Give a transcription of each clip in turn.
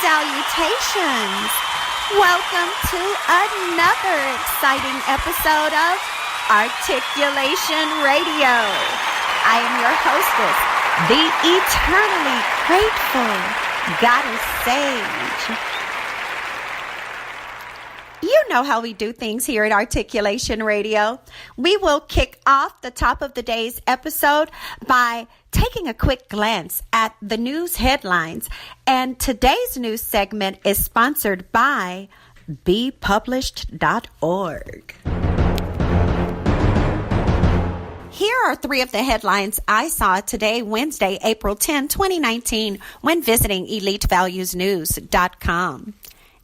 Salutations! Welcome to another exciting episode of ARTiculation Radio. I am your hostess, the eternally grateful Goddess Sage. You know how we do things here at ARTiculation Radio. We will kick off the top of the day's episode by taking a quick glance at the news headlines. And today's news segment is sponsored by bepublished.org. Here are three of the headlines I saw today, Wednesday, April 10, 2019, when visiting elitevaluesnews.com.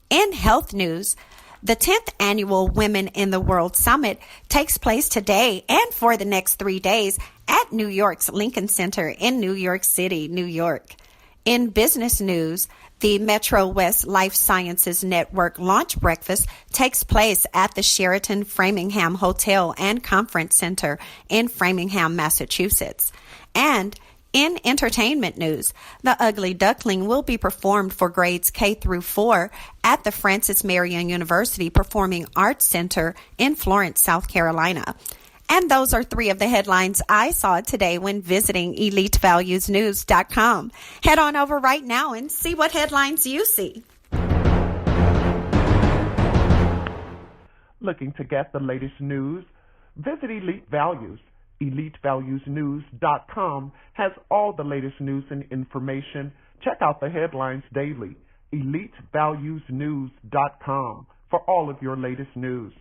In health news, the 10th annual Women in the World Summit takes place today and for the next 3 days at New York's Lincoln Center in New York City, New York. In business news, the Metro West Life Sciences Network launch breakfast takes place at the Sheraton Framingham Hotel and Conference Center in Framingham, Massachusetts. And in entertainment news, The Ugly Duckling will be performed for grades K through 4 at the Francis Marion University Performing Arts Center in Florence, South Carolina. And those are three of the headlines I saw today when visiting elitevaluesnews.com. Head on over right now and see what headlines you see. Looking to get the latest news? Visit Elite Values. EliteValuesNews.com has all the latest news and information. Check out the headlines daily. EliteValuesNews.com for all of your latest news.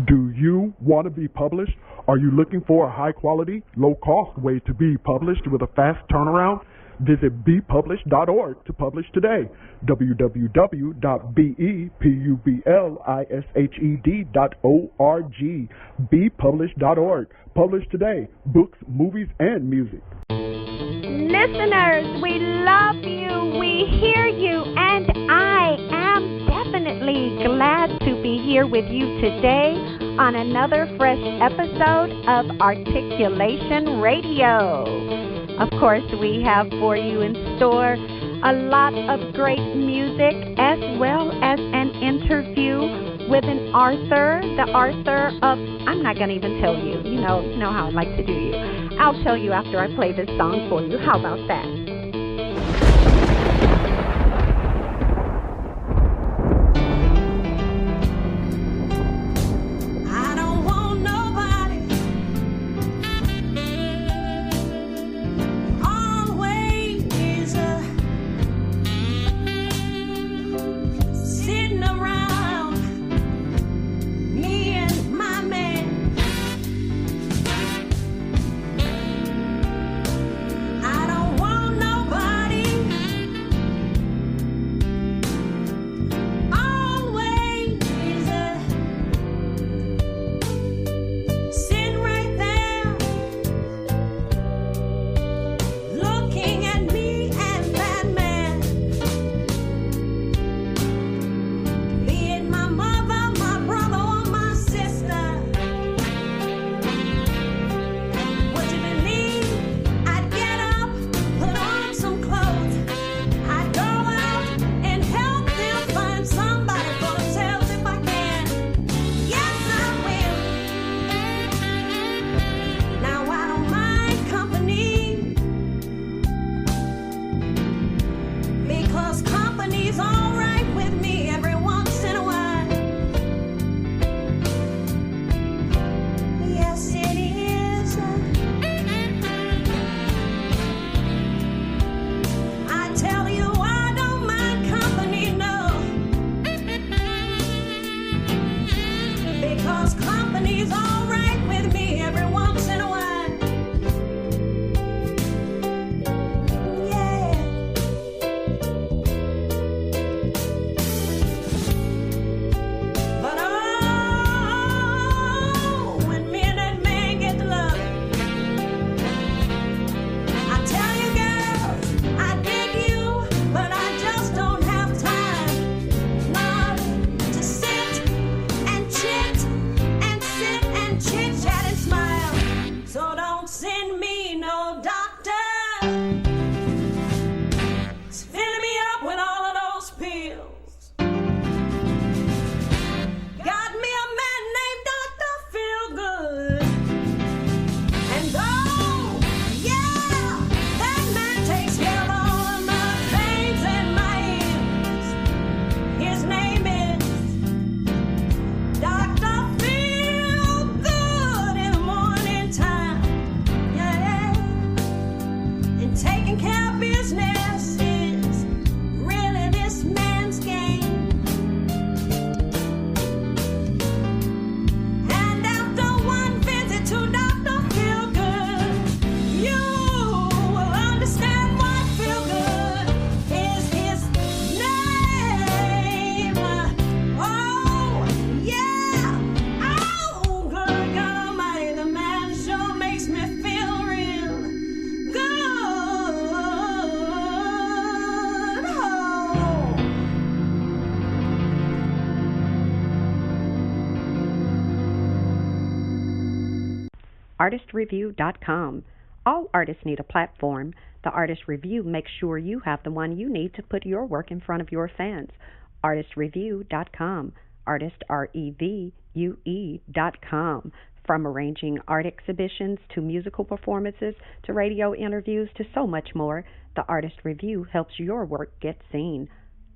Do you want to be published? Are you looking for a high-quality, low-cost way to be published with a fast turnaround? Visit bepublished.org to publish today. www.bepublished.org. bepublished.org. Publish today. Books, movies, and music. Listeners, we love you, we hear you, and I am definitely glad to be here with you today on another fresh episode of ARTiculation Radio. Of course, we have for you in store a lot of great music as well as an interview with an author, the author of, I'm not going to even tell you. You know how I like to do you. I'll tell you after I play this song for you. How about that? Tell you why. Taking care of business is really this man's game. And after one visit to Dr. Feelgood, you will understand what Feelgood is his name. Oh, yeah. Oh, good God Almighty, the man sure makes me feel real good. Oh. ARTistReview.com. All artists need a platform. The Artist Review makes sure you have the one you need to put your work in front of your fans. ARTistReview.com. Artist, REVUE.com. From arranging art exhibitions to musical performances to radio interviews to so much more, the Artist Review helps your work get seen.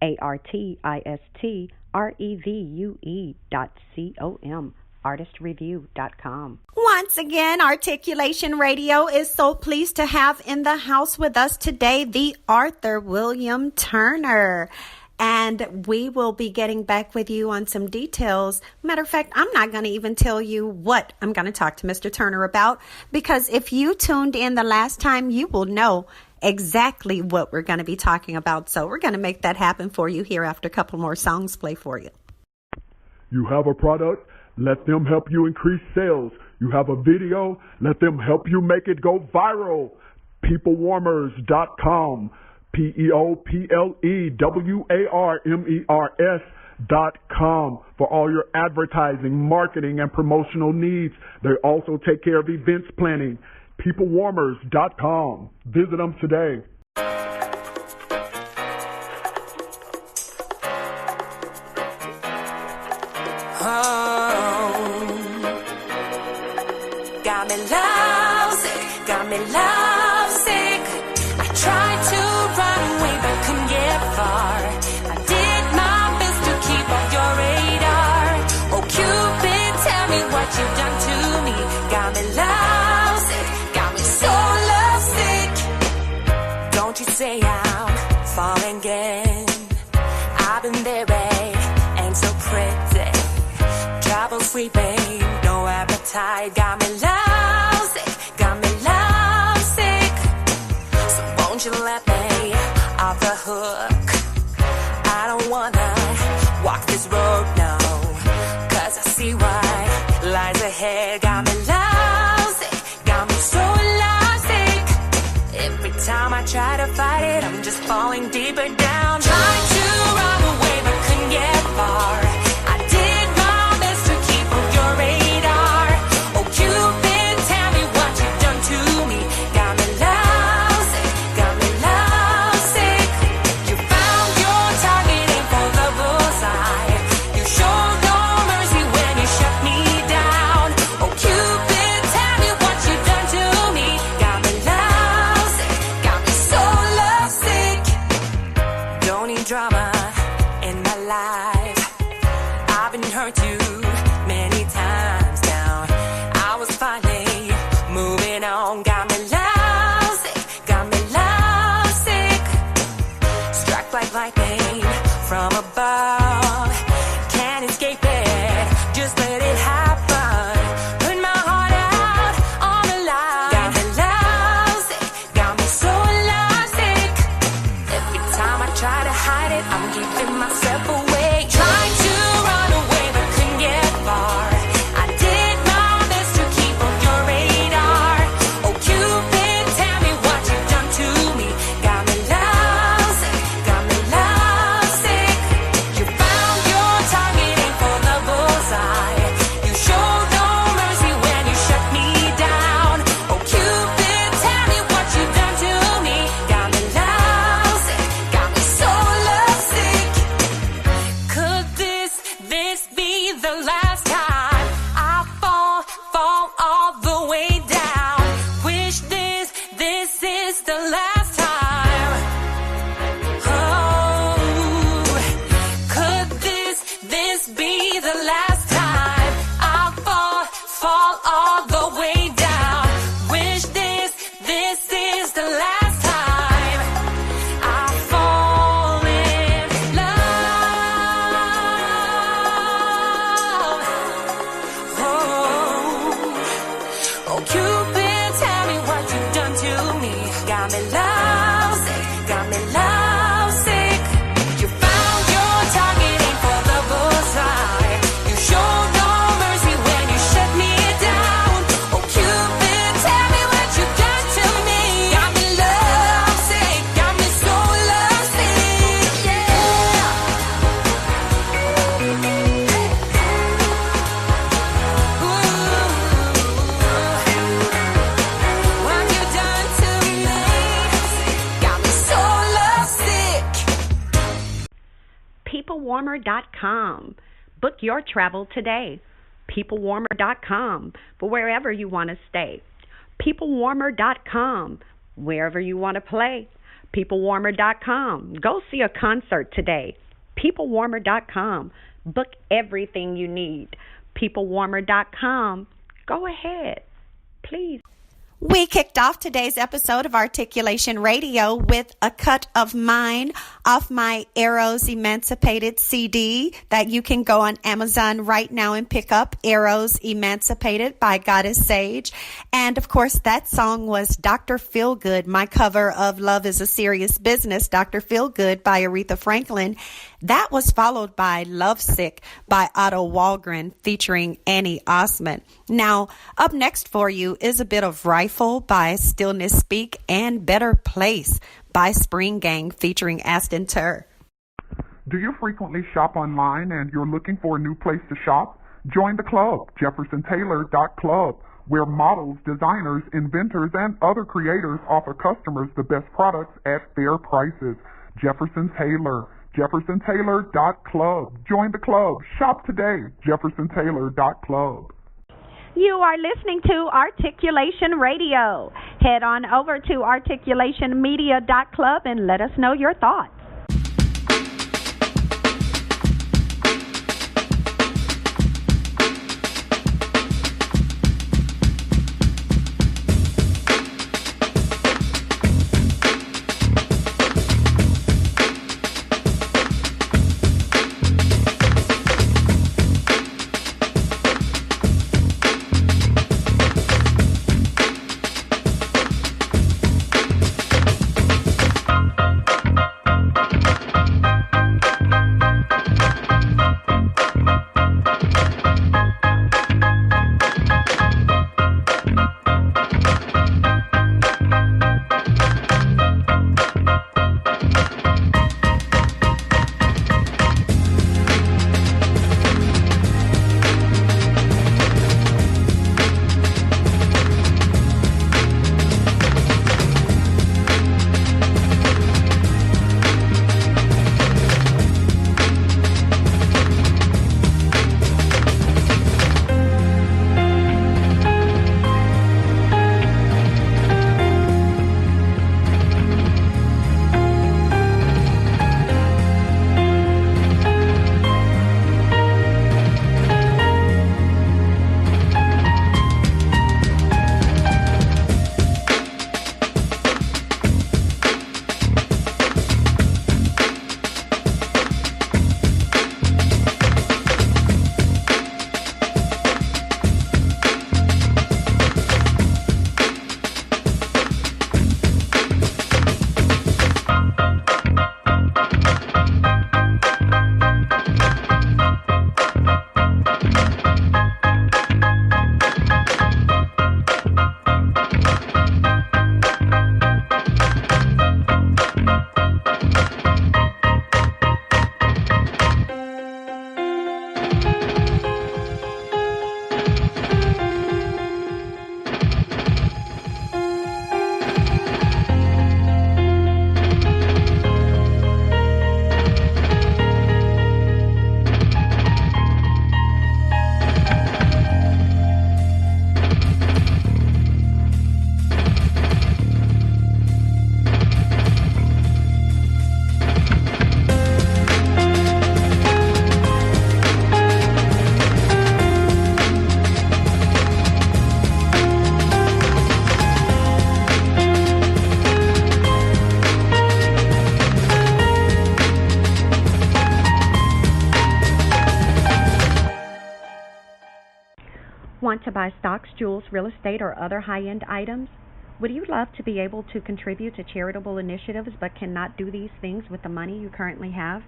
ARTISTREVUE.com. ARTistReview.com. Once again, Articulation Radio is so pleased to have in the house with us today the Arthur William Turner. And we will be getting back with you on some details. Matter of fact, I'm not going to even tell you what I'm going to talk to Mr. Turner about, because if you tuned in the last time, you will know exactly what we're going to be talking about. So we're going to make that happen for you here after a couple more songs play for you. You have a product? Let them help you increase sales. You have a video? Let them help you make it go viral. Peoplewarmers.com. PeopleWarmers.com for all your advertising, marketing, and promotional needs. They also take care of events planning. Peoplewarmers.com. Visit them today. Got me lovesick, got me lovesick. I tried to run away but couldn't get far. I did my best to keep off your radar. Oh Cupid, tell me what you've done to me. Got me lovesick, got me so lovesick. Don't you say I'm falling again. I've been there, babe, and so pretty. Trouble sleeping, no appetite. Got me lovesick, got me lovesick. So won't you let me off the hook? I don't wanna walk this road, no, 'cause I see what lies ahead. Got me lovesick, got me so lovesick. Every time I try to fight it, I'm just falling deeper down. Trying to run away but couldn't get far. I did my best to keep on your radar. Oh Cupid, tell me what you've done to me. Got me lovesick, got me lovesick. You found your target, aim for the bullseye. You showed no mercy when you shut me down. Oh Cupid, tell me what you've done to me. Got me lovesick, got me so lovesick. Don't need drama in my life. I've been hurt too many times now. I was finally moving on. Got me lovesick, got me lovesick. Struck like lightning from above. Can't escape it, just let it happen. Put my heart out on the line. Got me lovesick, got me so lovesick. Every time I try to hide it, I'm keeping myself away. Trying to run away but couldn't get far. I did my best to keep on your radar. Oh Cupid, tell me what you've done to me. Got me lovesick, got me lovesick. You found your target, aim for the bullseye. You showed no mercy when you shut me down. Oh Cupid, tell me what you've done to me. Got me lovesick, got me so lovesick. peoplewarmer.com. Book your travel today. peoplewarmer.com for wherever you want to stay. peoplewarmer.com wherever you want to play. peoplewarmer.com. Go see a concert today. peoplewarmer.com. Book everything you need. peoplewarmer.com. Go ahead, please. We kicked off today's episode of Articulation Radio with a cut of mine off my Eros Emancipated CD that you can go on Amazon right now and pick up. Eros Emancipated by Goddess Sage. And of course, that song was Dr. Feelgood, my cover of Love is a Serious Business, Dr. Feelgood by Aretha Franklin. That was followed by Lovesick by Otto Walgren featuring Annie Osmond. Now, up next for you is a bit of Rifle by Stillness Speak and Better Place by Spring Gang featuring Aston Tur. Do you frequently shop online and you're looking for a new place to shop? Join the club, JeffersonTaylor.club, where models, designers, inventors, and other creators offer customers the best products at fair prices. Jefferson Taylor, JeffersonTaylor.club. Join the club. Shop today, JeffersonTaylor.club. You are listening to Articulation Radio. Head on over to articulationmedia.club and let us know your thoughts. Want to buy stocks, jewels, real estate, or other high-end items? Would you love to be able to contribute to charitable initiatives but cannot do these things with the money you currently have?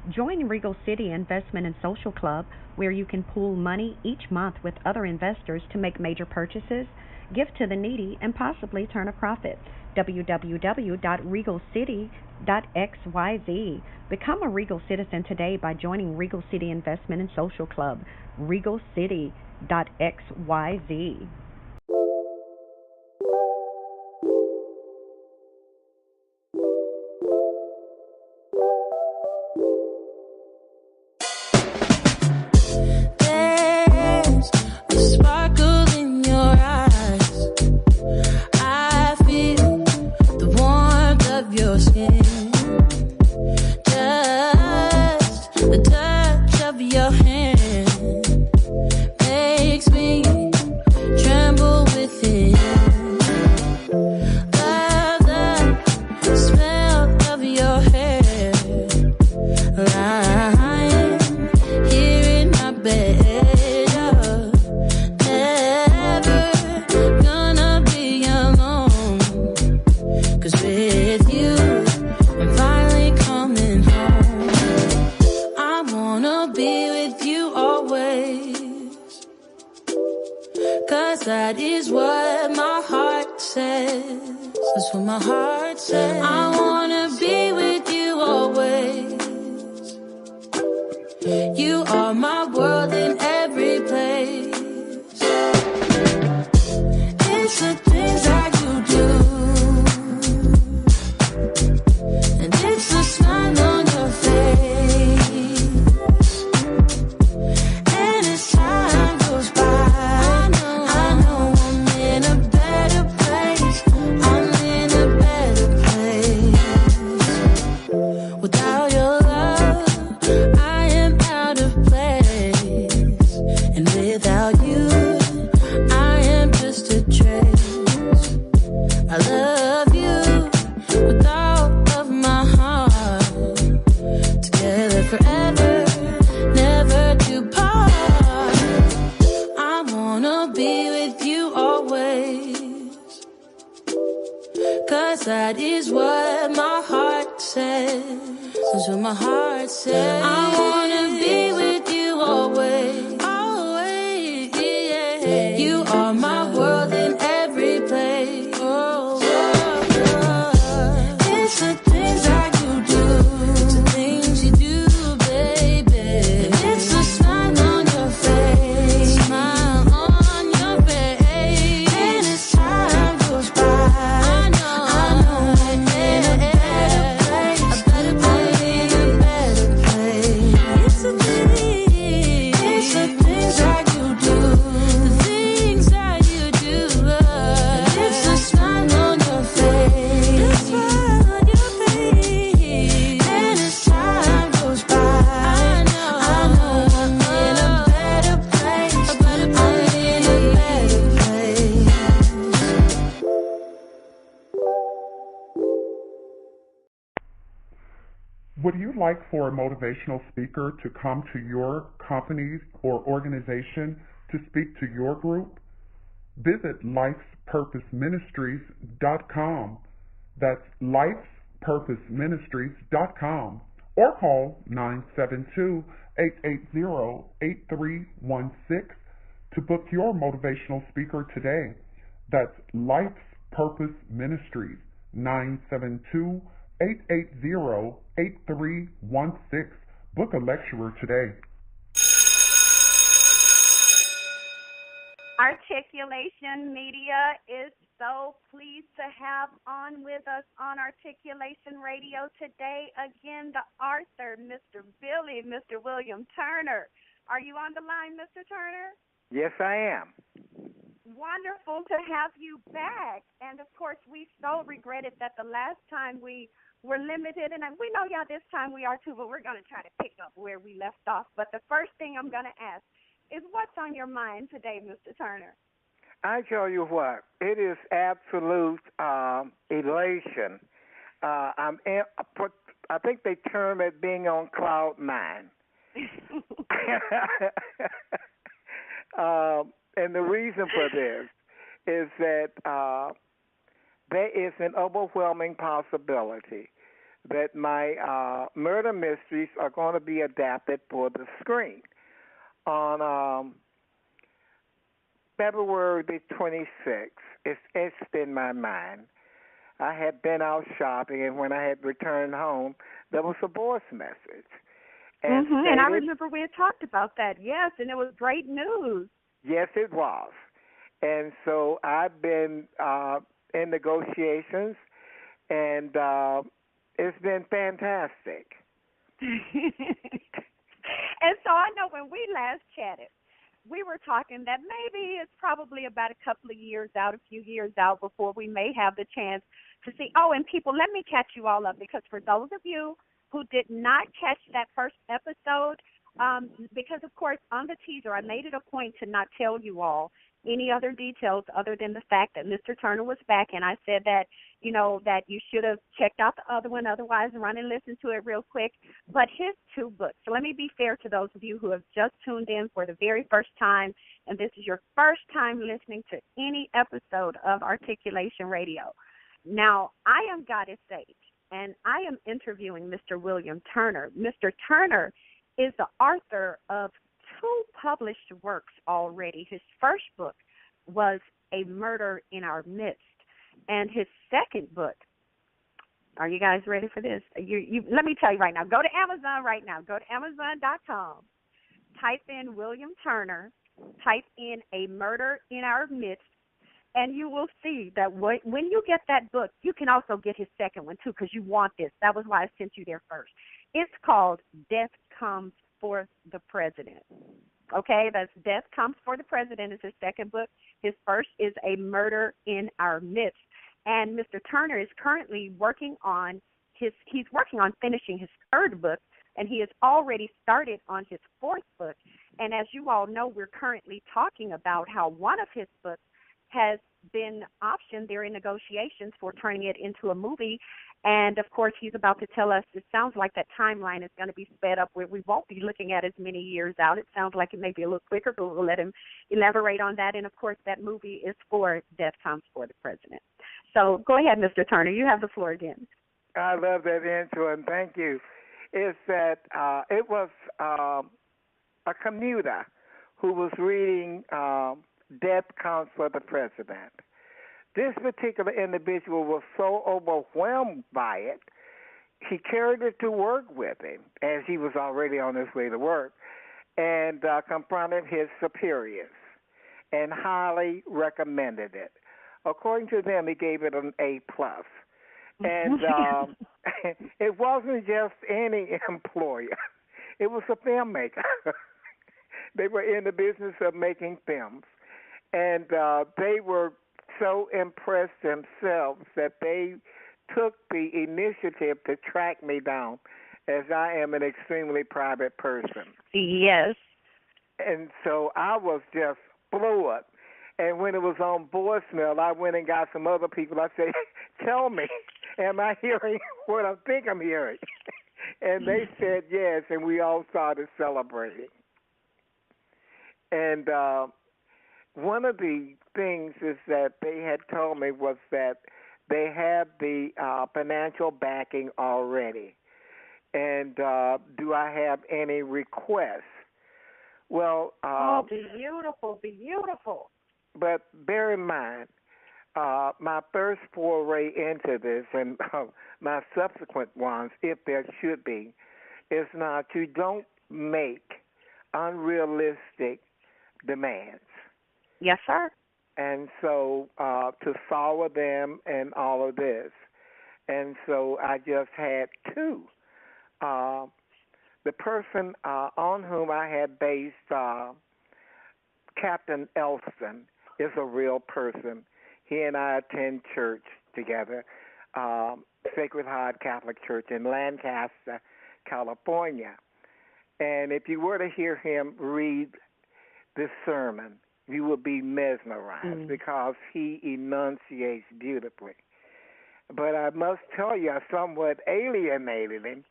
Join Regal City Investment and Social Club, where you can pool money each month with other investors to make major purchases, give to the needy, and possibly turn a profit. www.regalcity.xyz. Become a Regal citizen today by joining Regal City Investment and Social Club. regalcity.xyz. my heart says. I wanna be with you always. You are my world in every place. It's the things that you do, and it's the smile on your face. And as time goes by, I know I'm in a better place. I'm in a better place. Without your love, I am out of place. And without you, I am just a trace. I love you with all of my heart. Together forever, never to part. I wanna be with you always. 'Cause that is what my heart says. That's what my heart says. I wanna be with you always. Always, yeah. You are my world in every place. Oh, it's the things that you do. It's the things you do, baby. It's the smile on your face. Smile on your face. And as time goes by, I know I'm in a better place. A better place. I'm in a better place. It's the things that you do. The things that you do. It's the smile on your face. The smile on your face. And as time goes by, I know I'm in a better place. I'm in a better place. Would you like for a motivational speaker to come to your company or organization to speak to your group? Visit lifespurposeministries.com. That's lifespurposeministries.com, or call 972-880-8316 to book your motivational speaker today. That's Life's Purpose Ministries, 972-880-8316. Book a lecturer today. Articulation Media is so pleased to have on with us on Articulation Radio today again the author, Mr. William Turner. Are you on the line, Mr. Turner? Yes, I am. Wonderful to have you back. And, of course, we so regretted that the last time we were limited, and we know, this time we are too, but we're going to try to pick up where we left off. But the first thing I'm going to ask is what's on your mind today, Mr. Turner? I tell you what, it is absolute elation. I think they term it being on cloud nine. And the reason for this is that there is an overwhelming possibility that my murder mysteries are going to be adapted for the screen. On February the 26th, it's etched in my mind. I had been out shopping, and when I had returned home, there was a voice message. And I remember we had talked about that, yes, and it was great news. Yes, it was. And so I've been in negotiations, and it's been fantastic. And so I know when we last chatted, we were talking that maybe it's probably about a couple of years out, a few years out before we may have the chance to see. Oh, and people, let me catch you all up, because for those of you who did not catch that first episode, because, of course, on the teaser, I made it a point to not tell you all any other details other than the fact that Mr. Turner was back, and I said that, that you should have checked out the other one, otherwise run and listen to it real quick. But his two books, so let me be fair to those of you who have just tuned in for the very first time, and this is your first time listening to any episode of Articulation Radio. Now, I am Goddess Sage, and I am interviewing Mr. William Turner. Mr. Turner is the author of 2 published works already. His first book was A Murder in Our Midst. And his second book, are you guys ready for this? Let me tell you right now. Go to Amazon right now. Go to Amazon.com. Type in William Turner. Type in A Murder in Our Midst. And you will see that when you get that book, you can also get his second one, too, because you want this. That was why I sent you there first. It's called Death Comes for the President. Okay, that's Death Comes for the President is his second book. His first is A Murder in Our Midst. And Mr. Turner is currently working on finishing his third book, and he has already started on his fourth book. And as you all know, we're currently talking about how one of his books has been optioned. They're in negotiations for turning it into a movie. And, of course, he's about to tell us it sounds like that timeline is going to be sped up where we won't be looking at as many years out. It sounds like it may be a little quicker, but we'll let him elaborate on that. And, of course, that movie is for Death Comes for the President. So go ahead, Mr. Turner. You have the floor again. I love that intro, and thank you. It's that it was a commuter who was reading Death Comes for the President. This particular individual was so overwhelmed by it, he carried it to work with him as he was already on his way to work and confronted his superiors and highly recommended it. According to them, he gave it an A+. And it wasn't just any employer. It was a filmmaker. They were in the business of making films. And they were so impressed themselves that they took the initiative to track me down, as I am an extremely private person. Yes. And so I was just floored. And when it was on voicemail, I went and got some other people. I said, tell me, am I hearing what I think I'm hearing? And they said yes, and we all started celebrating. And one of the things is that they had told me was that they have the financial backing already. And do I have any requests? Well, beautiful, beautiful. But bear in mind, my first foray into this and my subsequent ones, if there should be, is not you don't make unrealistic demands. Yes, sir. And so to follow them and all of this. And so I just had two. The person on whom I had based Captain Elston is a real person. He and I attend church together, Sacred Heart Catholic Church in Lancaster, California. And if you were to hear him read this sermon, you would be mesmerized because he enunciates beautifully. But I must tell you, I somewhat alienated him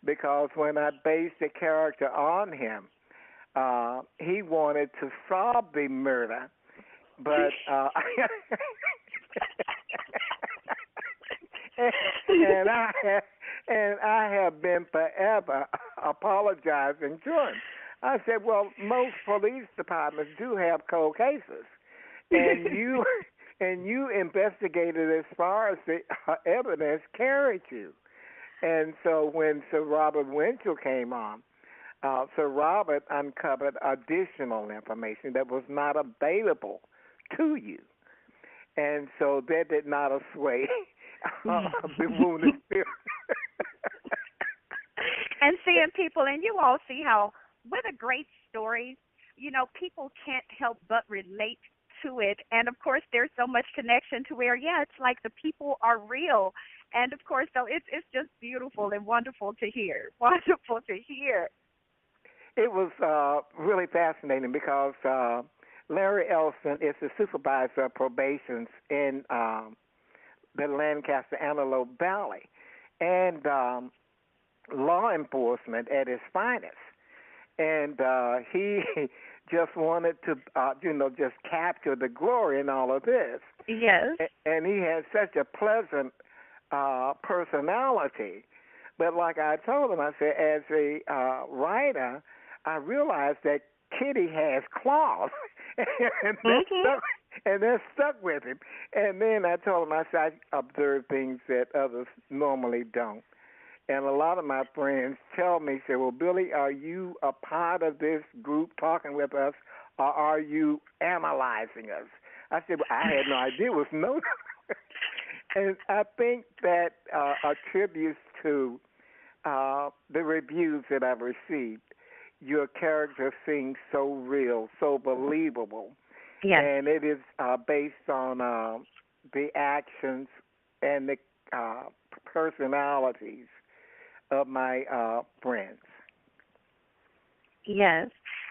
because when I based the character on him, he wanted to solve the murder, but and I have been forever apologizing to him. I said, well, most police departments do have cold cases, and you investigated as far as the evidence carried you. And so when Sir Robert Winchell came on, Sir Robert uncovered additional information that was not available to you. And so that did not assuage the wounded spirit. And seeing people, and you all see how with a great story, you know, people can't help but relate to it. And, of course, there's so much connection to where, yeah, it's like the people are real. And, of course, so it's just beautiful and wonderful to hear. Wonderful to hear. It was really fascinating because Larry Elston is the supervisor of probations in the Lancaster Antelope Valley and law enforcement at its finest. And he just wanted to, just capture the glory in all of this. Yes. And he has such a pleasant personality. But like I told him, I said, as a writer, I realized that Kitty has claws. And And that stuck with him. And then I told him, I said, I observe things that others normally don't. And a lot of my friends tell me, say, well, Billy, are you a part of this group talking with us, or are you analyzing us? I said, well, I had no idea it was no. And I think that attributes to the reviews that I've received. Your character seems so real, so believable. Yes. And it is based on the actions and the personalities of my friends. Yes.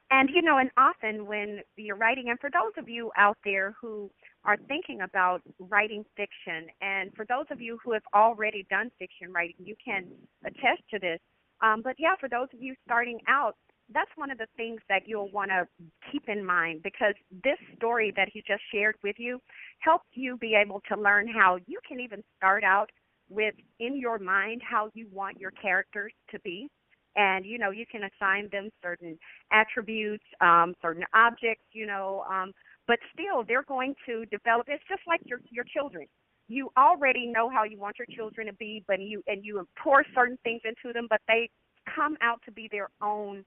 And, you know, and often when you're writing, and for those of you out there who are thinking about writing fiction, and for those of you who have already done fiction writing, you can attest to this. But, yeah, for those of you starting out, that's one of the things that you'll want to keep in mind, because this story that he just shared with you helps you be able to learn how you can even start out with, in your mind, how you want your characters to be. And, you know, you can assign them certain attributes, certain objects, but still they're going to develop. It's just like your children. You already know how you want your children to be, but you pour certain things into them, but they come out to be their own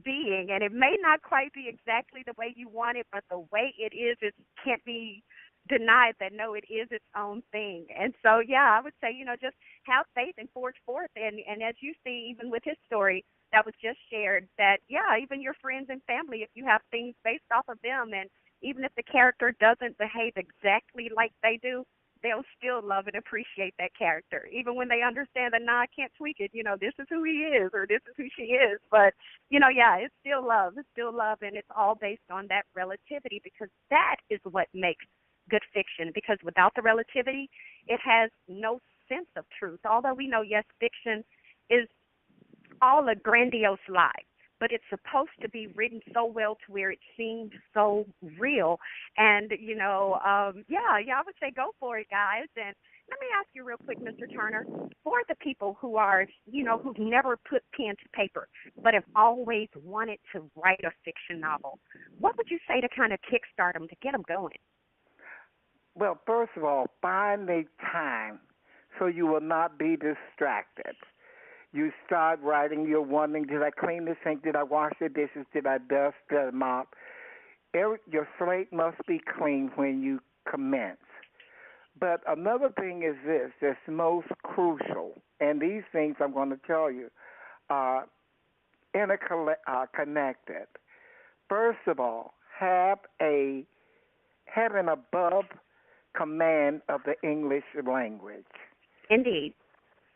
being. And it may not quite be exactly the way you want it, but the way it is, it can't be denied that, no, it is its own thing. And so, yeah, I would say, just have faith and forge forth. And as you see, even with his story that was just shared, that, yeah, even your friends and family, if you have things based off of them, and even if the character doesn't behave exactly like they do, they'll still love and appreciate that character, even when they understand that, I can't tweak it. This is who he is, or this is who she is. But, yeah, it's still love. It's still love, and it's all based on that relativity, because that is what makes good fiction, because without the relativity, it has no sense of truth. Although we know, yes, fiction is all a grandiose lie, but it's supposed to be written so well to where it seems so real. And, I would say go for it, guys. And let me ask you real quick, Mr. Turner, for the people who are, who've never put pen to paper, but have always wanted to write a fiction novel, what would you say to kind of kickstart them, to get them going? Well, first of all, find the time so you will not be distracted. You start writing, you're wondering, did I clean the sink? Did I wash the dishes? Did I dust? Did I mop? Your slate must be clean when you commence. But another thing is this, that's most crucial, and these things I'm going to tell you are interconnected. First of all, have an above command of the English language. Indeed.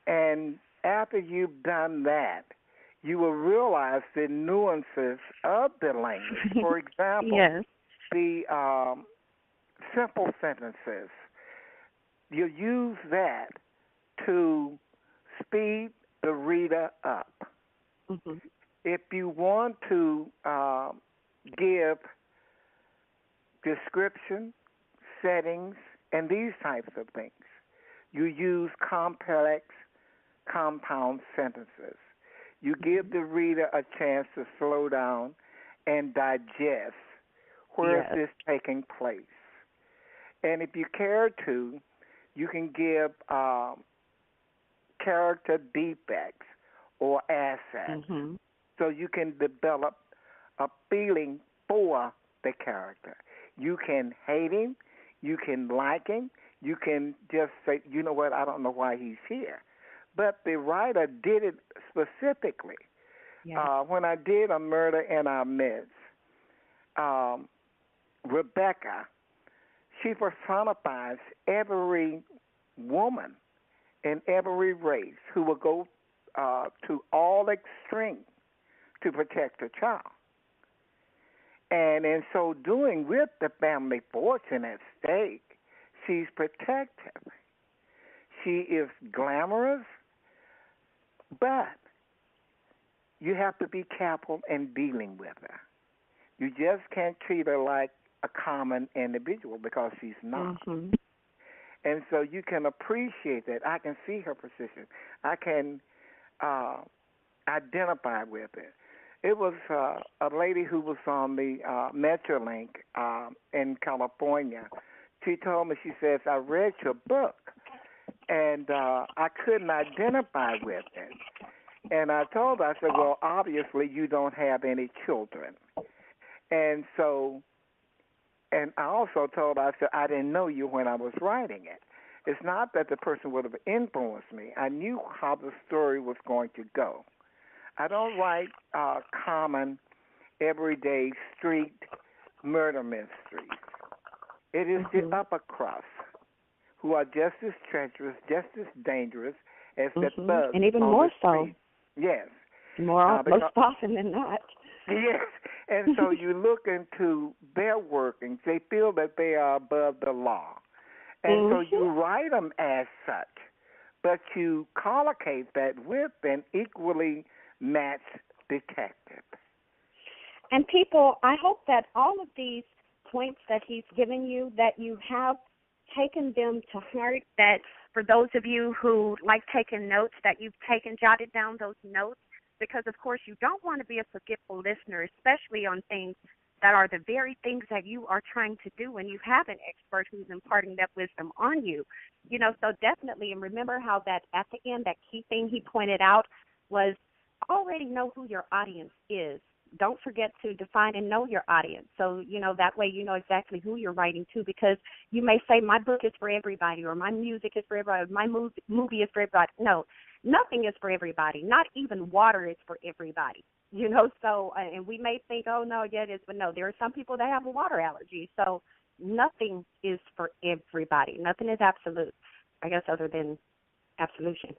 And after you've done that, you will realize the nuances of the language. For example, yes. the simple sentences. You use that to speed the reader up. Mm-hmm. If you want to give description, settings, and these types of things, you use complex, compound sentences. You give the reader a chance to slow down and digest where is this taking place. And if you care to, you can give character defects or assets, so you can develop a feeling for the character. You can hate him, you can like him, you can just say, you know what, I don't know why he's here. But the writer did it specifically. Yeah. When I did A Murder in Our Midst, Rebecca, she personifies every woman in every race who will go to all extreme to protect her child. And in so doing, with the family fortune at stake, she's protective. She is glamorous, but you have to be careful in dealing with her. You just can't treat her like a common individual, because she's not. And so you can appreciate that. I can see her position. I can identify with it. It was a lady who was on the Metrolink in California. She told me, she says, I read your book, and I couldn't identify with it. And I told her, I said, well, obviously you don't have any children. And so, and I also told her, I said, I didn't know you when I was writing it. It's not that the person would have influenced me. I knew how the story was going to go. I don't write common, everyday, street murder mysteries. It is the upper crust who are just as treacherous, just as dangerous as the thugs. And even on more the so. street. Yes. Most often than not. Yes. And so you look into their workings. They feel that they are above the law. And so you write them as such, but you collocate that with an equally matched detective. And people, I hope that all of these points that he's given you, that you have taken them to heart, that for those of you who like taking notes, that you've jotted down those notes, because, of course, you don't want to be a forgetful listener, especially on things that are the very things that you are trying to do when you have an expert who's imparting that wisdom on you. You know, so definitely, and remember how that at the end, that key thing he pointed out was already know who your audience is. Don't forget to define and know your audience. So, you know, that way you know exactly who you're writing to, because you may say my book is for everybody, or my music is for everybody, or my movie is for everybody. No, nothing is for everybody. Not even water is for everybody. You know, so, and we may think, oh, no, yeah, it is, but no, there are some people that have a water allergy. So nothing is for everybody. Nothing is absolute, I guess, other than absolution.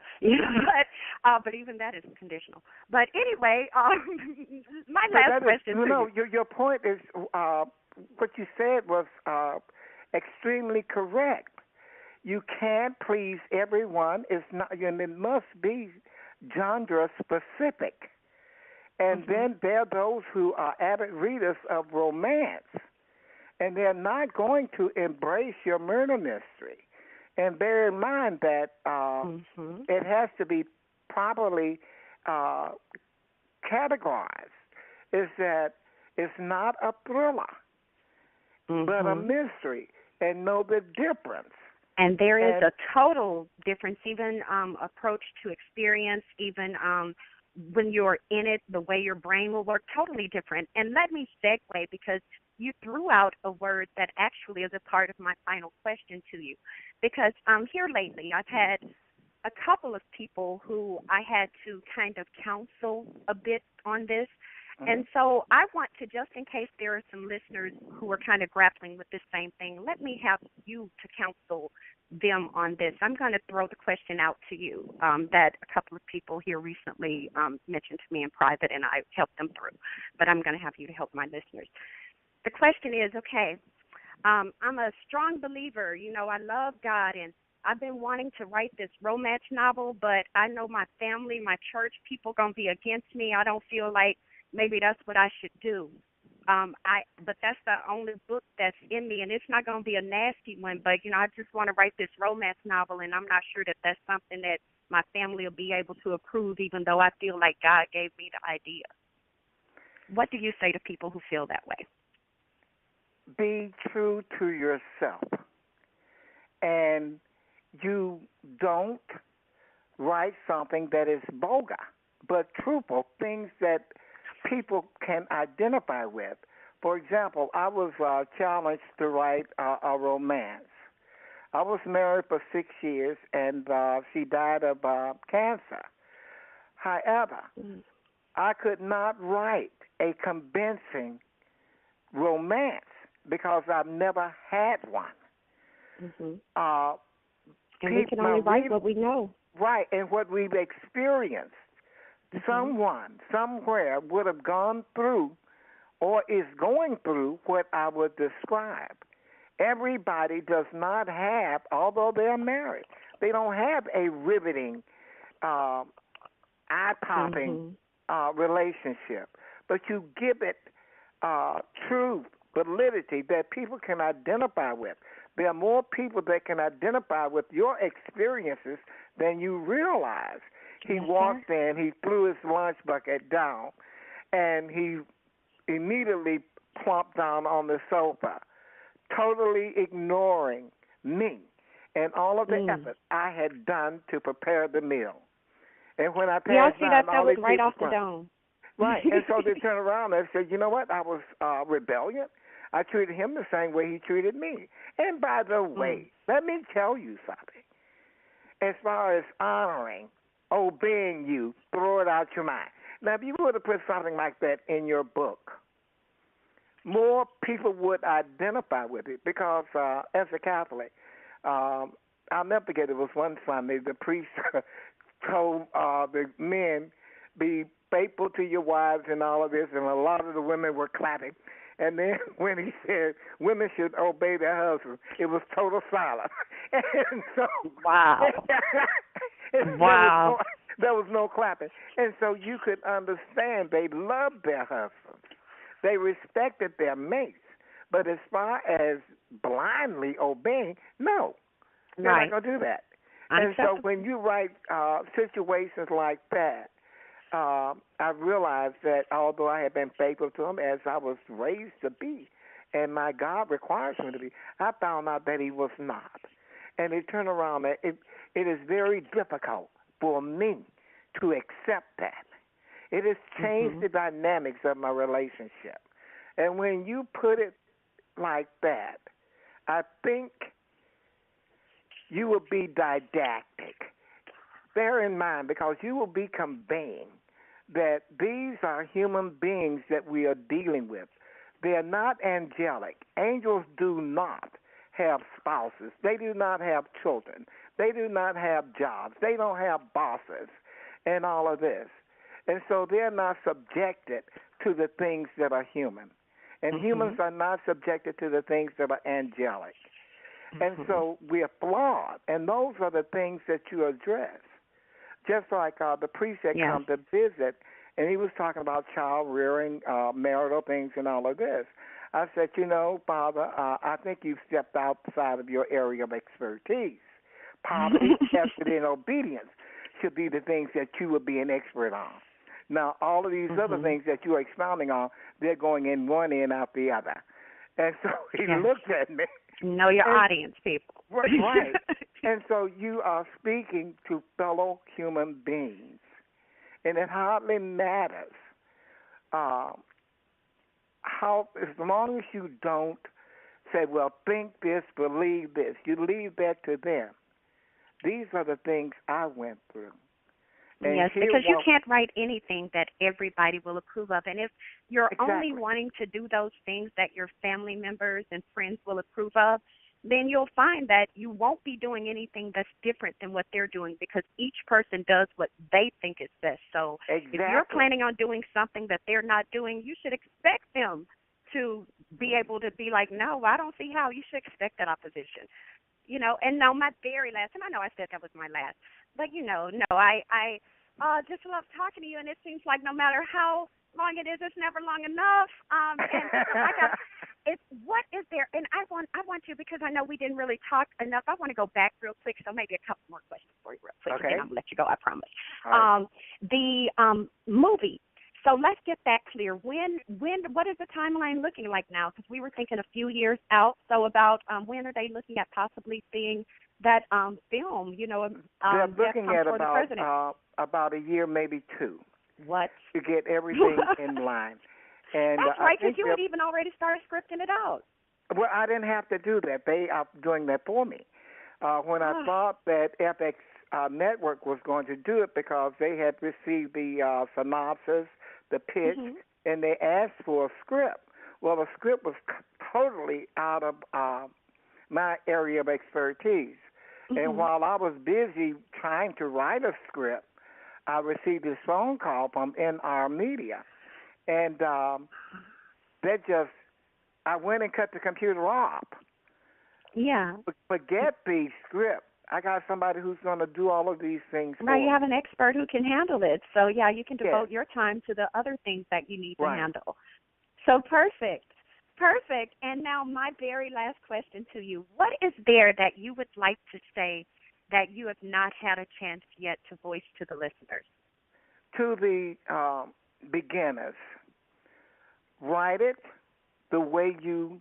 But even that is conditional. But anyway, my last question. Your point is, what you said was extremely correct. You can't please everyone. It's not, and it must be genre specific. And then there are those who are avid readers of romance, and they're not going to embrace your murder mystery. And bear in mind that it has to be properly categorized. Is that it's not a thriller, but a mystery, and know the difference. And there is a total difference, even approach to experience, even when you're in it, the way your brain will work, totally different. And let me segue, because you threw out a word that actually is a part of my final question to you. Because here lately, I've had a couple of people who I had to kind of counsel a bit on this. And so I want to, just in case there are some listeners who are kind of grappling with this same thing, let me have you to counsel them on this. I'm going to throw the question out to you that a couple of people here recently mentioned to me in private, and I helped them through. But I'm going to have you to help my listeners. The question is, okay, I'm a strong believer. You know, I love God, and I've been wanting to write this romance novel, but I know my family, my church, people going to be against me. I don't feel like maybe that's what I should do. But that's the only book that's in me, and it's not going to be a nasty one, but, you know, I just want to write this romance novel, and I'm not sure that that's something that my family will be able to approve, even though I feel like God gave me the idea. What do you say to people who feel that way? Be true to yourself, and you don't write something that is vulgar, but truthful, things that people can identify with. For example, I was challenged to write a romance. I was married for 6 years, and she died of cancer. However, I could not write a convincing romance because I've never had one. And we can only write what we know. Right, and what we've experienced. Someone, somewhere would have gone through or is going through what I would describe. Everybody does not have, although they're married, they don't have a riveting, eye-popping relationship. But you give it truth, validity that people can identify with. There are more people that can identify with your experiences than you realize. He walked in, he threw his lunch bucket down, and he immediately plumped down on the sofa, totally ignoring me and all of the effort I had done to prepare the meal. And when I passed Yeah, I see down, that all was they right did off was the grunt. dome. Right. And so they turned around and said, you know what? I was rebellious. I treated him the same way he treated me. And by the way, let me tell you something. As far as honoring, obeying you, throw it out your mind. Now, if you were to put something like that in your book, more people would identify with it because as a Catholic, I'll never forget, it was one Sunday, the priest told the men, be faithful to your wives and all of this, and a lot of the women were clapping. And then when he said women should obey their husbands, it was total silence. And so, wow. Wow. There was no clapping. And so you could understand they loved their husbands. They respected their mates. But as far as blindly obeying, no. They're not going to do that. And so when you write situations like that, I realized that although I had been faithful to him as I was raised to be, and my God requires me to be, I found out that he was not. And it turned around. It is very difficult for me to accept that. It has changed the dynamics of my relationship. And when you put it like that, I think you will be didactic. Bear in mind, because you will be conveying that these are human beings that we are dealing with. They are not angelic. Angels do not have spouses. They do not have children. They do not have jobs. They don't have bosses and all of this. And so they're not subjected to the things that are human. And humans are not subjected to the things that are angelic. And so we are flawed, and those are the things that you address. Just like the priest had come to visit, and he was talking about child rearing, marital things, and all of this. I said, you know, Father, I think you've stepped outside of your area of expertise. Poverty, chastity, and obedience should be the things that you would be an expert on. Now, all of these other things that you are expounding on, they're going in one end out the other. And so he looked at me. Know your audience, people. Right. And so you are speaking to fellow human beings. And it hardly matters how, as long as you don't say, well, think this, believe this, you leave that to them. These are the things I went through. And yes, because you can't write anything that everybody will approve of. And if you're only wanting to do those things that your family members and friends will approve of, then you'll find that you won't be doing anything that's different than what they're doing, because each person does what they think is best. So if you're planning on doing something that they're not doing, you should expect them to be able to be like, no, I don't see how. You should expect that opposition. You know, and now my very last, and I know I said that was my last, but, you know, no, I just love talking to you, and it seems like no matter how long it is, it's never long enough. And what is there, and I want to, because I know we didn't really talk enough, I want to go back real quick, so maybe a couple more questions for you real quick, and then I'm going to let you go, I promise. Right. The movie. So let's get that clear. What is the timeline looking like now? Because we were thinking a few years out. So about when are they looking at possibly seeing that film? You know, they're looking at about a year, maybe two. What? To get everything in line. And that's right, because you had even already started scripting it out. Well, I didn't have to do that. They are doing that for me. When I thought that FX Network was going to do it, because they had received the synopsis, the pitch, and they asked for a script. Well, the script was totally out of my area of expertise. And while I was busy trying to write a script, I received this phone call from NR Media. And I went and cut the computer off. Yeah. Forget the script. I got somebody who's going to do all of these things for me. Now you me. have an expert who can handle it. So, yeah, you can devote your time to the other things that you need to handle. So perfect. Perfect. And now my very last question to you. What is there that you would like to say that you have not had a chance yet to voice to the listeners? To the beginners, Write it the way you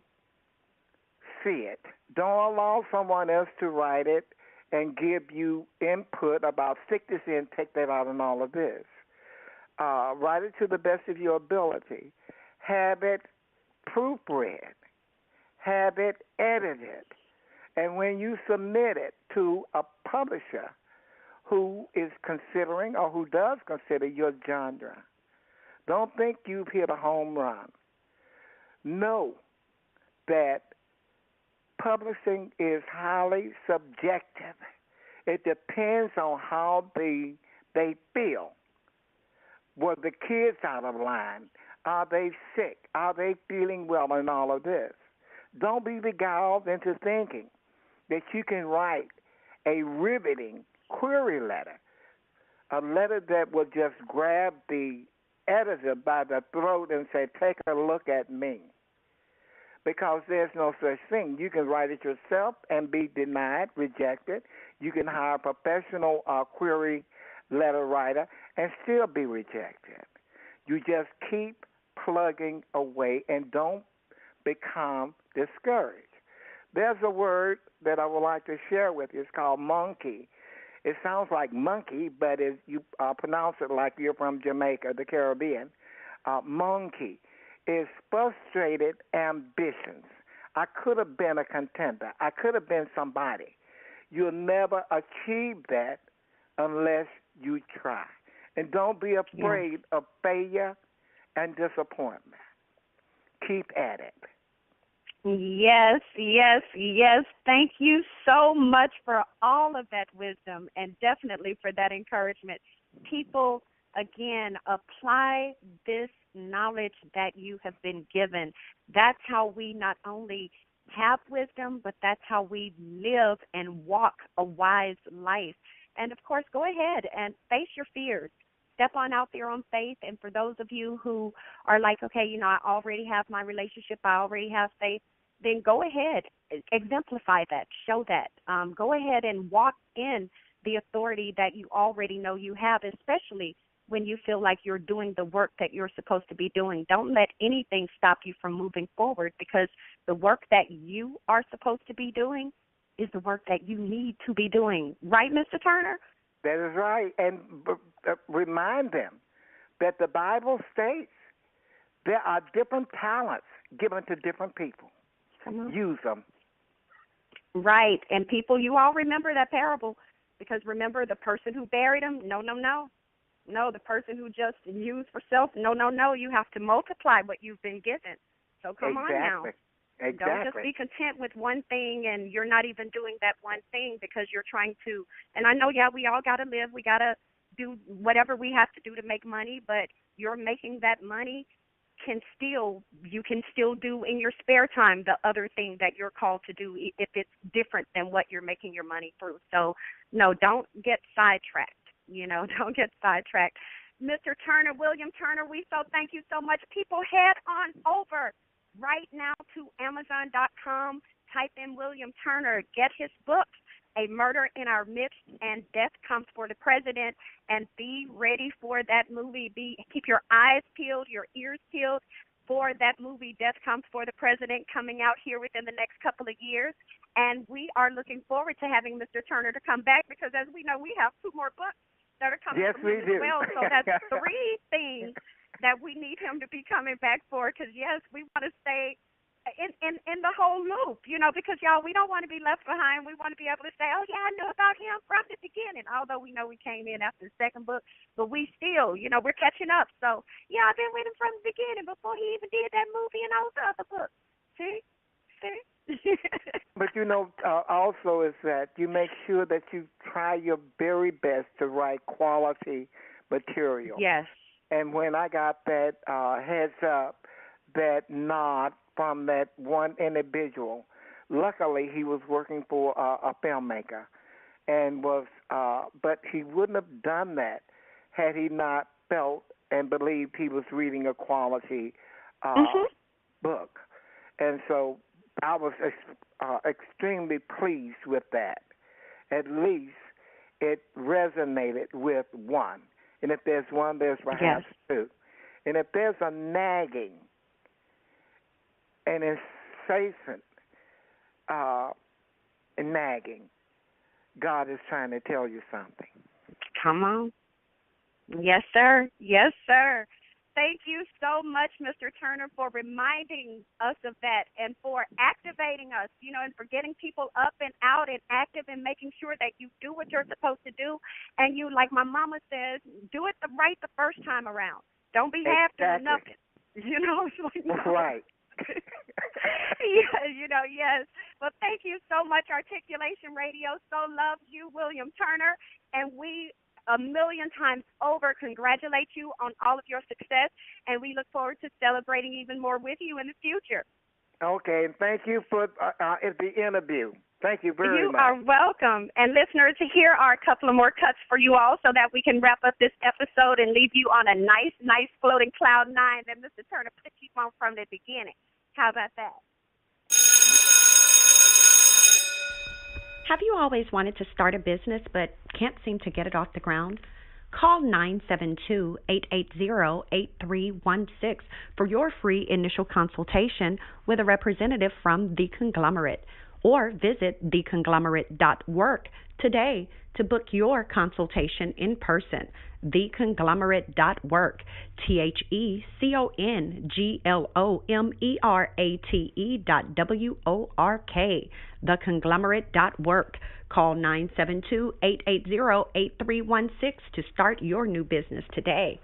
see it. Don't allow someone else to write it and give you input about stick this in, take that out, and all of this. Write it to the best of your ability. Have it proofread. Have it edited. And when you submit it to a publisher who is considering or who does consider your genre, don't think you've hit a home run. Know that publishing is highly subjective. It depends on how they feel. Were the kids out of line? Are they sick? Are they feeling well and all of this? Don't be beguiled into thinking that you can write a riveting query letter, a letter that will just grab the editor by the throat and say, take a look at me. Because there's no such thing. You can write it yourself and be denied, rejected. You can hire a professional query letter writer and still be rejected. You just keep plugging away and don't become discouraged. There's a word that I would like to share with you. It's called monkey. It sounds like monkey, but you pronounce it like you're from Jamaica, the Caribbean. Monkey is frustrated ambitions. I could have been a contender. I could have been somebody. You'll never achieve that unless you try. And don't be afraid of failure and disappointment. Keep at it. Yes, yes, yes. Thank you so much for all of that wisdom and definitely for that encouragement. People, again, apply this knowledge that you have been given. That's how we not only have wisdom, but that's how we live and walk a wise life. And, of course, go ahead and face your fears. Step on out there on faith. And for those of you who are like, okay, you know, I already have my relationship, I already have faith, then go ahead, exemplify that, show that. Go ahead and walk in the authority that you already know you have, especially when you feel like you're doing the work that you're supposed to be doing. Don't let anything stop you from moving forward, because the work that you are supposed to be doing is the work that you need to be doing. Right, Mr. Turner? That is right. And remind them that the Bible states there are different talents given to different people. Use them. Right. And people, you all remember that parable, because remember the person who buried him? No. No, the person who just used for self? No. You have to multiply what you've been given. So come on now. Exactly. Don't just be content with one thing and you're not even doing that one thing because you're trying to. And I know, we all got to live. We got to do whatever we have to do to make money, but you're making that money you can still do in your spare time the other thing that you're called to do if it's different than what you're making your money through. So, no, don't get sidetracked. Don't get sidetracked. Mr. Turner, William Turner, we thank you so much. People, head on over right now to Amazon.com, type in William Turner, get his book, A Murder in Our Midst and Death Comes for the President, and be ready for that movie. Keep your eyes peeled, your ears peeled for that movie, Death Comes for the President, coming out here within the next couple of years. And we are looking forward to having Mr. Turner to come back, because as we know, we have 2 more books that are coming from him as well. So that's 3 things that we need him to be coming back for, because, yes, we want to stay in the whole loop, because, y'all, we don't want to be left behind. We want to be able to say, oh, yeah, I knew about him from the beginning, although we know we came in after the 2nd book, but we still, we're catching up. So, yeah, I've been with him from the beginning before he even did that movie and all the other books. See? But, also is that you make sure that you try your very best to write quality material. Yes. And when I got that heads up, that nod from that one individual, luckily he was working for a filmmaker, and but he wouldn't have done that had he not felt and believed he was reading a quality book. And so I was extremely pleased with that. At least it resonated with one. And if there's one, there's perhaps 2. And if there's a nagging and incessant nagging, God is trying to tell you something. Come on. Yes, sir. Yes, sir. Thank you so much, Mr. Turner, for reminding us of that and for activating us, and for getting people up and out and active and making sure that you do what you're supposed to do. And you, like my mama says, do it right the first time around. Don't be half doing nothing. It's like, no. Right. Yes. Well, thank you so much. Articulation Radio so loves you, William Turner, and we a million times over congratulate you on all of your success, and we look forward to celebrating even more with you in the future. Okay, and thank you for the interview. Thank you very much. You are welcome. And listeners, here are a couple of more cuts for you all so that we can wrap up this episode and leave you on a nice floating cloud nine that Mr. Turner put you on from the beginning. How about that? Have you always wanted to start a business but can't seem to get it off the ground? Call 972-880-8316 for your free initial consultation with a representative from The Conglomerate, or visit theconglomerate.work today to book your consultation in person. Theconglomerate.work, theconglomerate.work, theconglomerate.work. Call 972-880-8316 to start your new business today.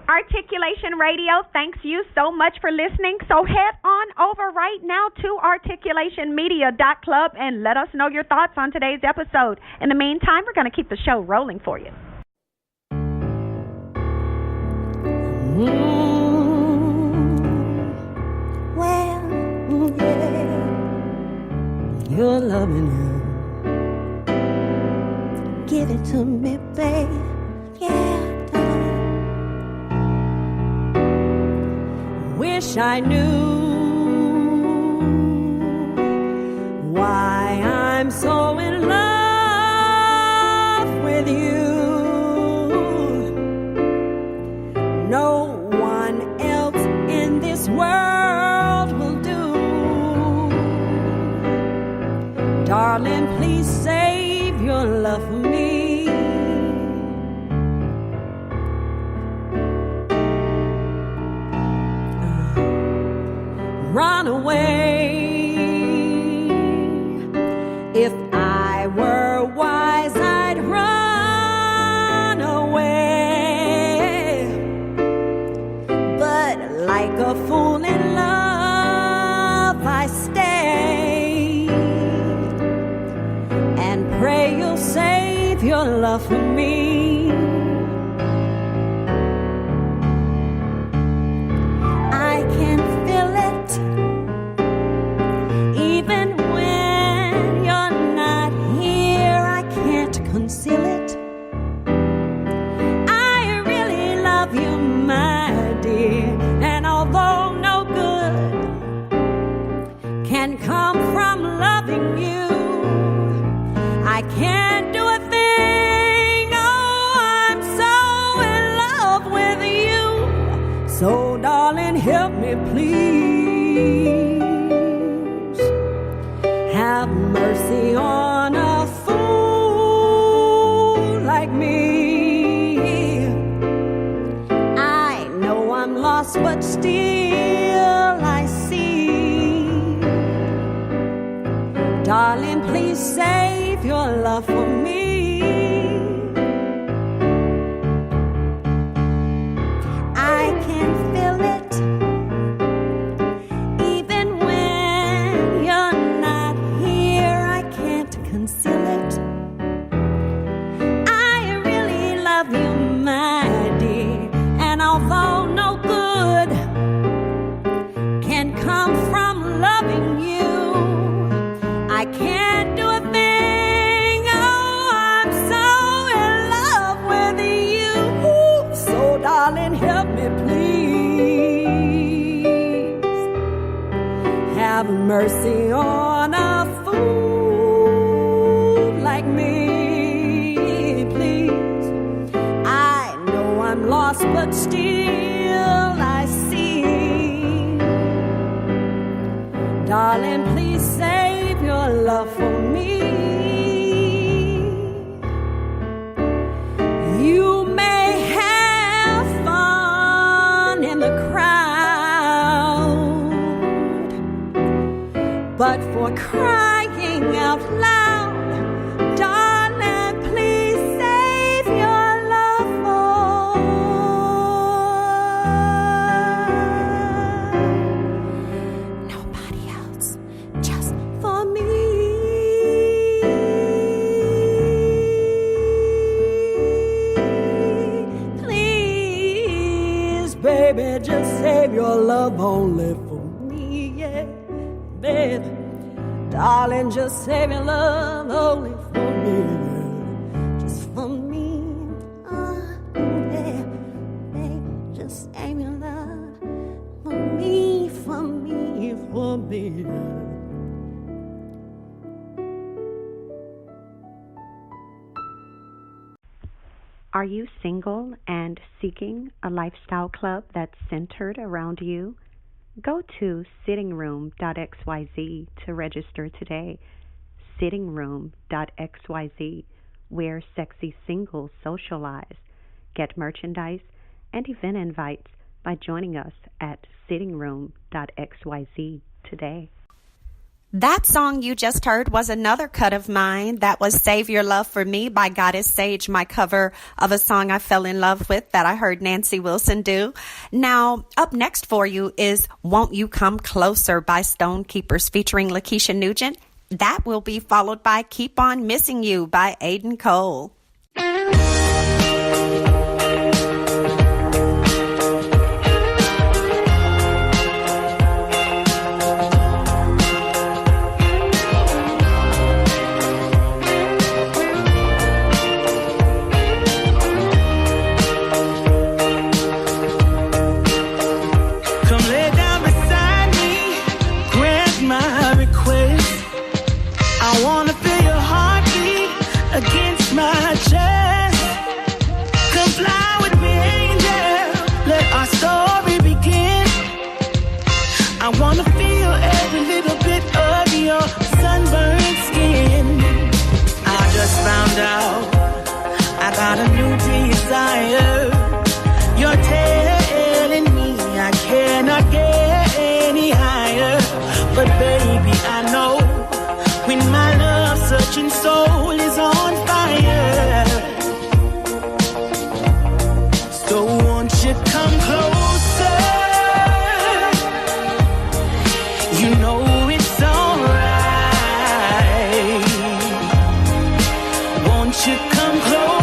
Articulation Radio thanks you so much for listening. So head on over right now to articulationmedia.club and let us know your thoughts on today's episode. In the meantime, we're going to keep the show rolling for you. Well, yeah, you're loving her. Give it to me, babe. Yeah. Wish I knew why I'm so in love with you. No one else in this world will do. Darling, please save your love for me. Run away. If I were wise, I'd run away. But like a fool in love, I stay and pray you'll save your love for me. I can feel it. Even when you're not here, I can't conceal it. I really love you, my dear, and although no good can come from loving you, I can't do a thing. Oh, I'm so in love with you. So, darling, help me, please. Have mercy on a fool like me. I know I'm lost, but still I see. Darling, please save your love for me. I can feel it. Even when you're not here, I can't conceal it. I really love you, my dear, and although no good can come from loving you, I can't do a thing. Oh, I'm so in love with you. So, darling, help me, please. Have mercy on a fool like me, please. I know I'm lost, but still I see. Darling, please save your love for me. You may have fun in the crowd, but for crying out loud, darling, please save your love for nobody else, just for me. Please, baby, just save your love only for me, yeah, baby. Darling, just save your love only for me, just for me. Yeah, baby, just save your love for me, for me, for me. Are you single and seeking a lifestyle club that's centered around you? Go to sittingroom.xyz to register today. Sittingroom.xyz, where sexy singles socialize. Get merchandise and event invites by joining us at sittingroom.xyz today. That song you just heard was another cut of mine. That was Save Your Love for Me by Goddess Sage, my cover of a song I fell in love with that I heard Nancy Wilson do. Now, up next for you is Won't You Come Closer by Stonekeepers featuring Lakeisha Nugent. That will be followed by Keep On Missing You by Aiden Cole. Got a new desire. You're telling me I cannot get any higher. But baby, I know when my love-searching soul is on fire. So won't you come closer? You know it's alright. Won't you come closer?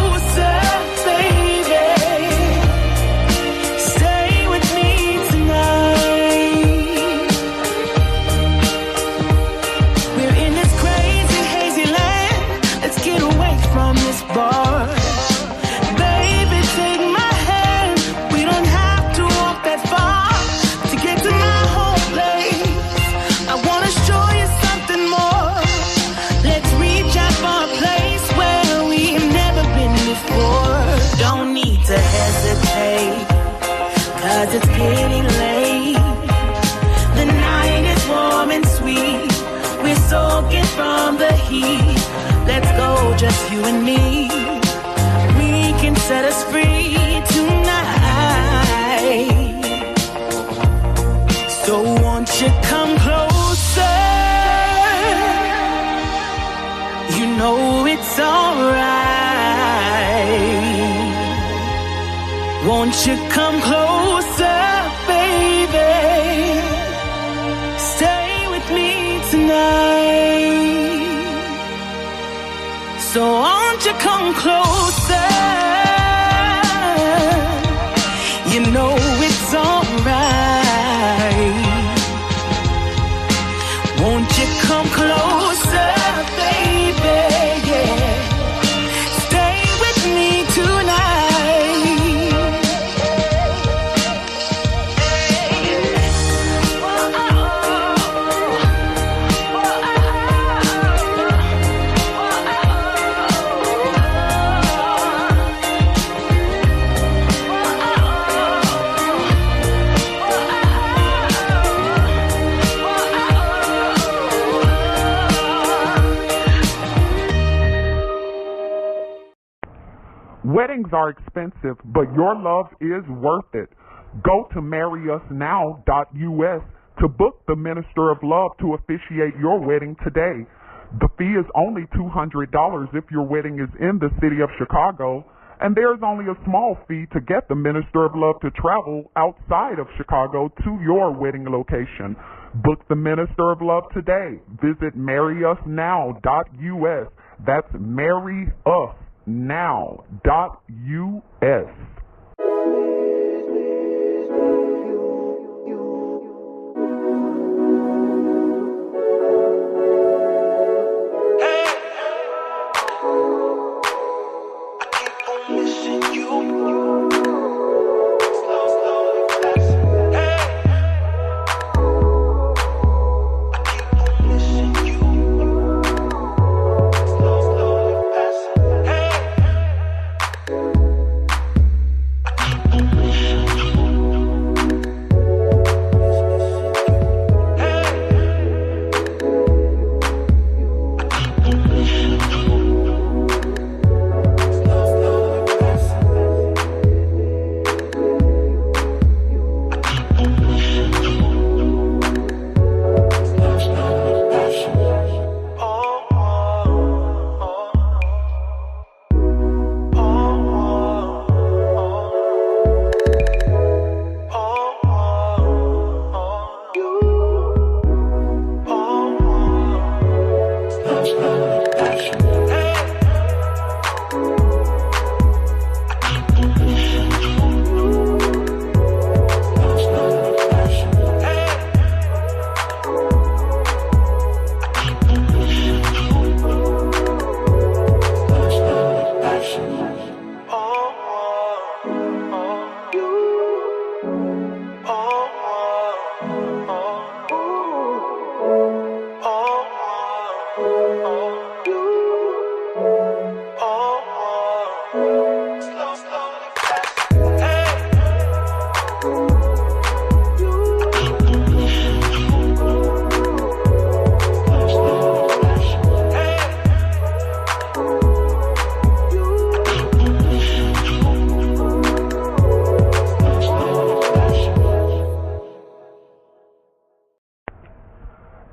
Cause it's getting late. The night is warm and sweet. We're soaking from the heat. Let's go, just you and me. We can set us free tonight. So won't you come closer? You know it's alright. Won't you come closer, baby? Stay with me tonight. So won't you come closer? You know it's alright. Won't you come closer, baby? Yeah. Stay with me tonight. Weddings are expensive, but your love is worth it. Go to marryusnow.us to book the Minister of Love to officiate your wedding today. The fee is only $200 if your wedding is in the city of Chicago, and there's only a small fee to get the Minister of Love to travel outside of Chicago to your wedding location. Book the Minister of Love today. Visit marryusnow.us. That's marryusnow.us.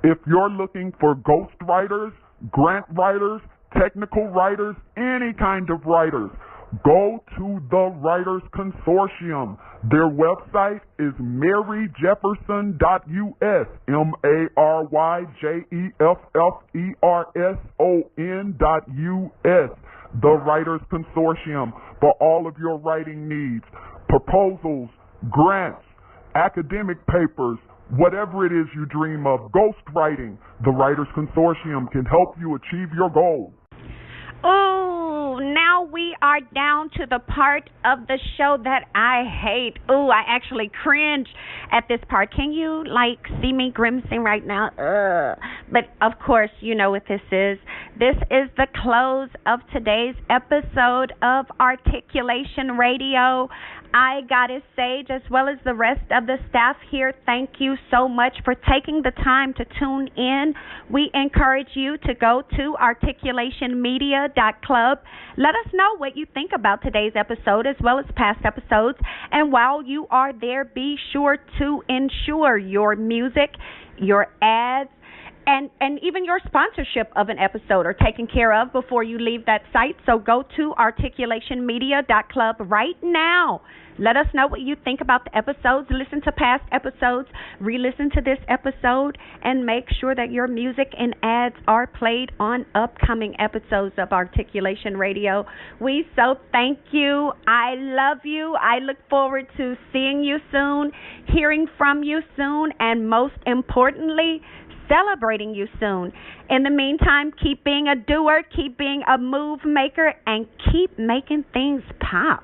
If you're looking for ghostwriters, grant writers, technical writers, any kind of writers, go to the Writers Consortium. Their website is maryjefferson.us, MaryJefferson.us, the Writers Consortium, for all of your writing needs, proposals, grants, academic papers, whatever it is you dream of, ghostwriting. The Writers Consortium can help you achieve your goals. Oh, now we are down to the part of the show that I hate. Oh, I actually cringe at this part. Can you, see me grimacing right now? But, of course, you know what this is. This is the close of today's episode of Articulation Radio. I gotta say, as well as the rest of the staff here, thank you so much for taking the time to tune in. We encourage you to go to articulationmedia.club. Let us know what you think about today's episode as well as past episodes. And while you are there, be sure to ensure your music, your ads, and even your sponsorship of an episode are taken care of before you leave that site. So go to articulationmedia.club right now. Let us know what you think about the episodes. Listen to past episodes. Re-listen to this episode. And make sure that your music and ads are played on upcoming episodes of Articulation Radio. We so thank you. I love you. I look forward to seeing you soon, hearing from you soon, and most importantly, celebrating you soon. In the meantime, keep being a doer, keep being a move maker, and keep making things pop.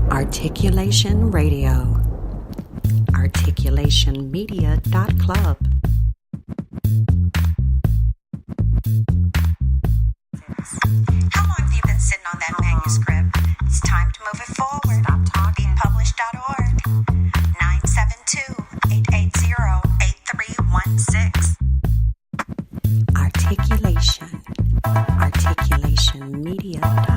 Articulation Radio. Articulationmedia.club. How long have you been sitting on that manuscript? It's time to move it forward. Stop talking. Beingpublished.org. 972-880-8316. ARTiculation Media.